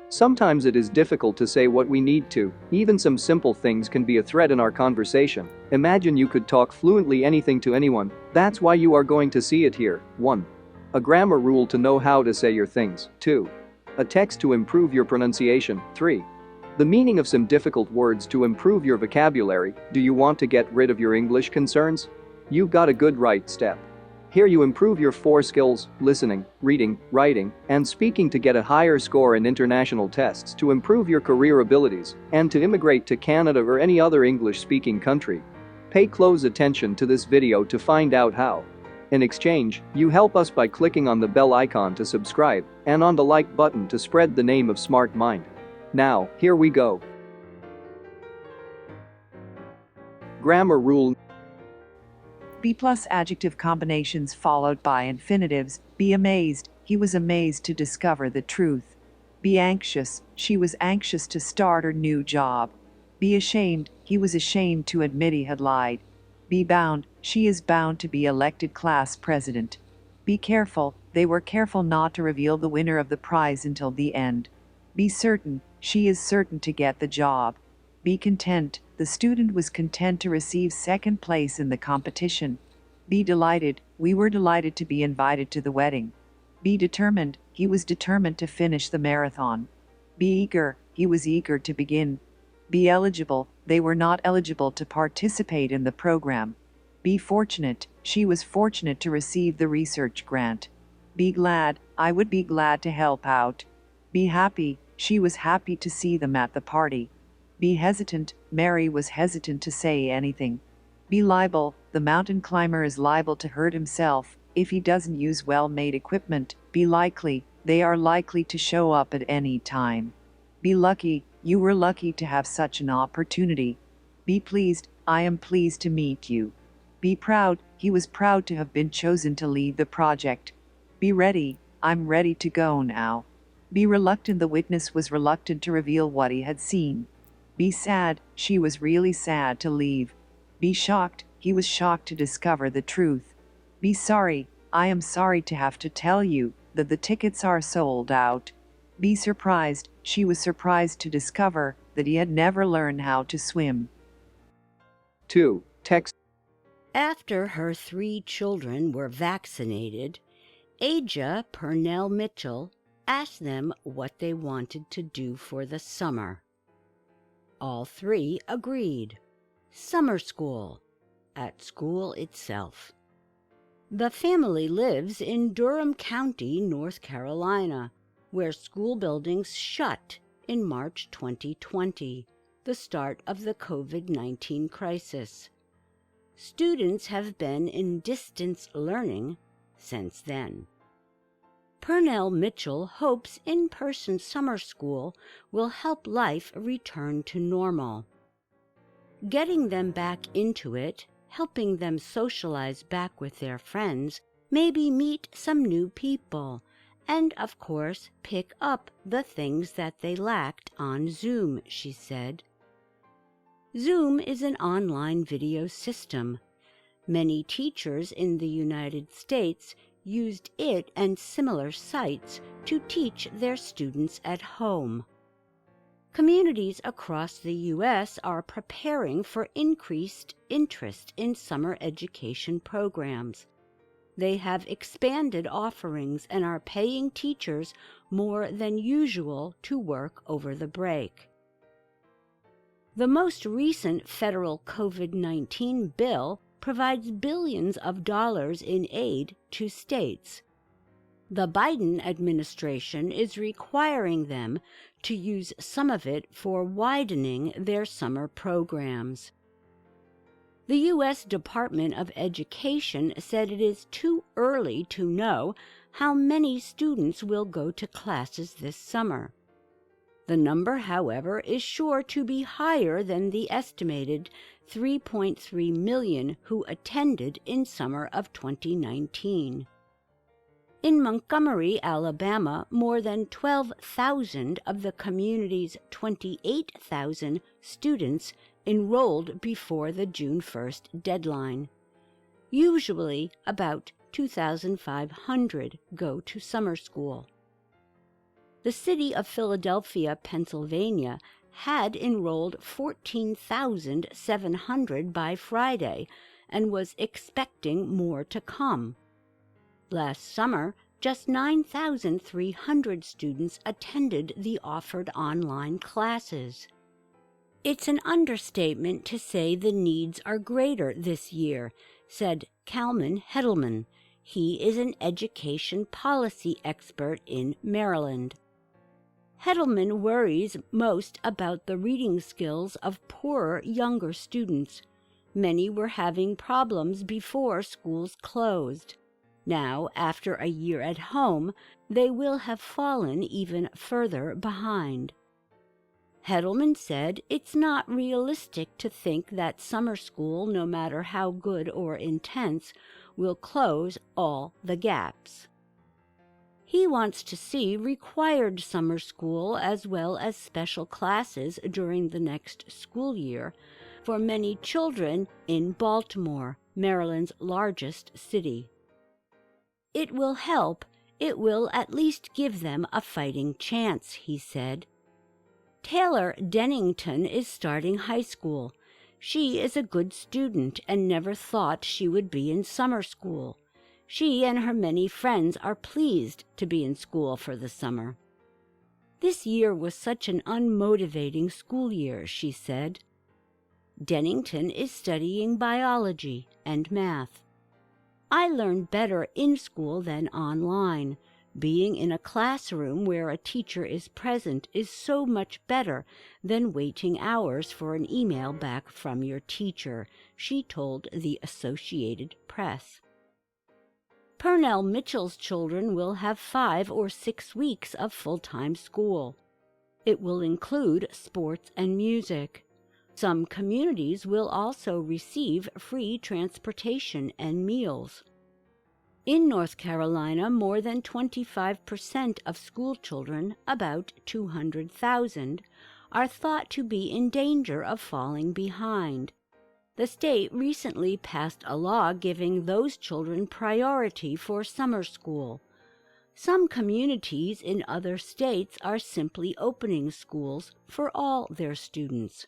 Sometimes it is difficult to say what we need to. Even some simple things can be a threat in our conversation. Imagine you could talk fluently anything to anyone. That's why you are going to see it here. 1. A grammar rule to know how to say your things. 2. A text to improve your pronunciation. 3. The meaning of some difficult words to improve your vocabulary. Do you want to get rid of your English concerns? You've got a good right step. Here you improve your 4 skills: listening, reading, writing, and speaking to get a higher score in international tests, to improve your career abilities, and to immigrate to Canada or any other English-speaking country. Pay close attention to this video to find out how. In exchange, you help us by clicking on the bell icon to subscribe and on the like button to spread the name of Smart Mind. Now, here we go. Grammar rule. Be plus adjective combinations followed by infinitives. Be amazed, he was amazed to discover the truth. Be anxious, she was anxious to start her new job. Be ashamed, he was ashamed to admit he had lied. Be bound, she is bound to be elected class president. Be careful, they were careful not to reveal the winner of the prize until the end. Be certain, she is certain to get the job. Be content, the student was content to receive second place in the competition. Be delighted, we were delighted to be invited to the wedding. Be determined, he was determined to finish the marathon. Be eager, he was eager to begin. Be eligible, they were not eligible to participate in the program. Be fortunate, she was fortunate to receive the research grant. Be glad, I would be glad to help out. Be happy, she was happy to see them at the party. Be hesitant, Mary was hesitant to say anything. Be liable, the mountain climber is liable to hurt himself if he doesn't use well-made equipment. Be likely, they are likely to show up at any time. Be lucky, you were lucky to have such an opportunity. Be pleased, I am pleased to meet you. Be proud, he was proud to have been chosen to lead the project. Be ready, I'm ready to go now. Be reluctant, the witness was reluctant to reveal what he had seen. Be sad, she was really sad to leave. Be shocked, he was shocked to discover the truth. Be sorry, I am sorry to have to tell you that the tickets are sold out. Be surprised, she was surprised to discover that he had never learned how to swim. 2. Text. After her 3 children were vaccinated, Aja Purnell Mitchell asked them what they wanted to do for the summer. All 3 agreed. Summer school, at school itself. The family lives in Durham County, North Carolina, where school buildings shut in March 2020, the start of the COVID-19 crisis. Students have been in distance learning since then. Purnell Mitchell hopes in-person summer school will help life return to normal. Getting them back into it, helping them socialize back with their friends, maybe meet some new people, and of course pick up the things that they lacked on Zoom, she said. Zoom is an online video system. Many teachers in the United States used it and similar sites to teach their students at home. Communities across the U.S. are preparing for increased interest in summer education programs. They have expanded offerings and are paying teachers more than usual to work over the break. The most recent federal COVID-19 bill provides billions of dollars in aid to states. The Biden administration is requiring them to use some of it for widening their summer programs. The U.S. Department of Education said it is too early to know how many students will go to classes this summer. The number, however, is sure to be higher than the estimated 3.3 million who attended in summer of 2019. In Montgomery, Alabama, more than 12,000 of the community's 28,000 students enrolled before the June 1st deadline. Usually, about 2,500 go to summer school. The city of Philadelphia, Pennsylvania, had enrolled 14,700 by Friday and was expecting more to come. Last summer, just 9,300 students attended the offered online classes. It's an understatement to say the needs are greater this year, said Kalman Hedelman. He is an education policy expert in Maryland. Hedelman worries most about the reading skills of poorer younger students. Many were having problems before schools closed. Now, after a year at home, they will have fallen even further behind. Hedelman said it's not realistic to think that summer school, no matter how good or intense, will close all the gaps. He wants to see required summer school as well as special classes during the next school year for many children in Baltimore, Maryland's largest city. It will help. It will at least give them a fighting chance, he said. Taylor Dennington is starting high school. She is a good student and never thought she would be in summer school. She and her many friends are pleased to be in school for the summer. This year was such an unmotivating school year, she said. Dennington is studying biology and math. I learned better in school than online. Being in a classroom where a teacher is present is so much better than waiting hours for an email back from your teacher, she told the Associated Press. Purnell Mitchell's children will have 5 or 6 weeks of full-time school. It will include sports and music. Some communities will also receive free transportation and meals. In North Carolina, more than 25% of school children, about 200,000, are thought to be in danger of falling behind. The state recently passed a law giving those children priority for summer school. Some communities in other states are simply opening schools for all their students.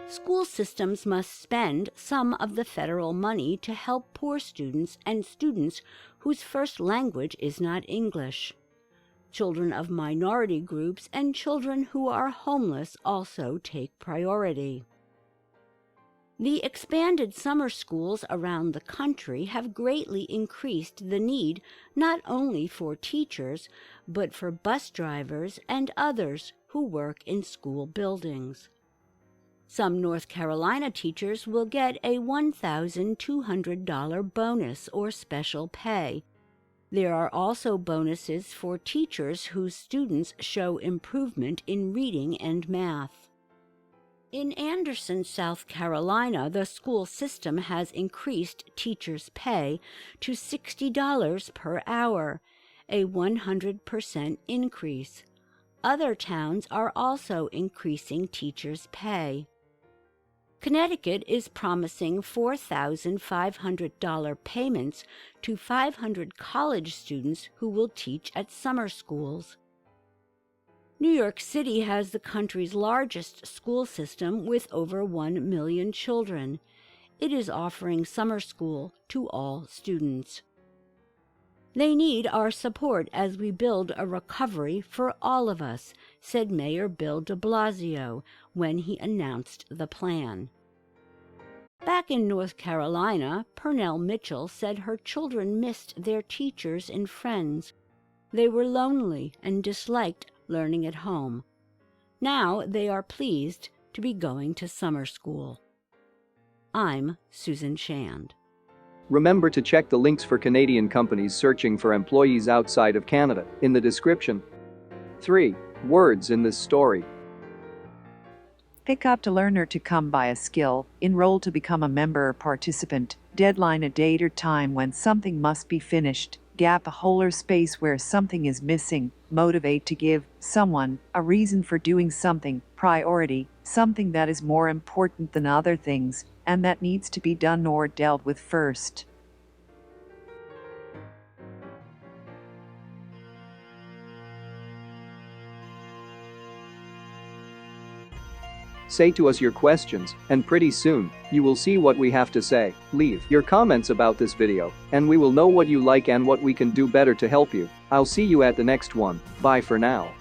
School systems must spend some of the federal money to help poor students and students whose first language is not English. Children of minority groups and children who are homeless also take priority. The expanded summer schools around the country have greatly increased the need not only for teachers, but for bus drivers and others who work in school buildings. Some North Carolina teachers will get a $1,200 bonus or special pay. There are also bonuses for teachers whose students show improvement in reading and math. In Anderson, South Carolina, the school system has increased teachers' pay to $60 per hour, a 100% increase. Other towns are also increasing teachers' pay. Connecticut is promising $4,500 payments to 500 college students who will teach at summer schools. New York City has the country's largest school system with over 1 million children. It is offering summer school to all students. They need our support as we build a recovery for all of us, said Mayor Bill de Blasio when he announced the plan. Back in North Carolina, Purnell Mitchell said her children missed their teachers and friends. They were lonely and disliked learning at home. Now they are pleased to be going to summer school. I'm Susan Shand. Remember to check the links for Canadian companies searching for employees outside of Canada in the description. 3 words in this story. Pick up to learn or to come by a skill, enroll to become a member or participant, deadline a date or time when something must be finished, gap a hole or space where something is missing, motivate to give someone a reason for doing something, priority, something that is more important than other things, and that needs to be done or dealt with first. Say to us your questions, and pretty soon, you will see what we have to say. Leave your comments about this video, and we will know what you like and what we can do better to help you. I'll see you at the next one. Bye for now.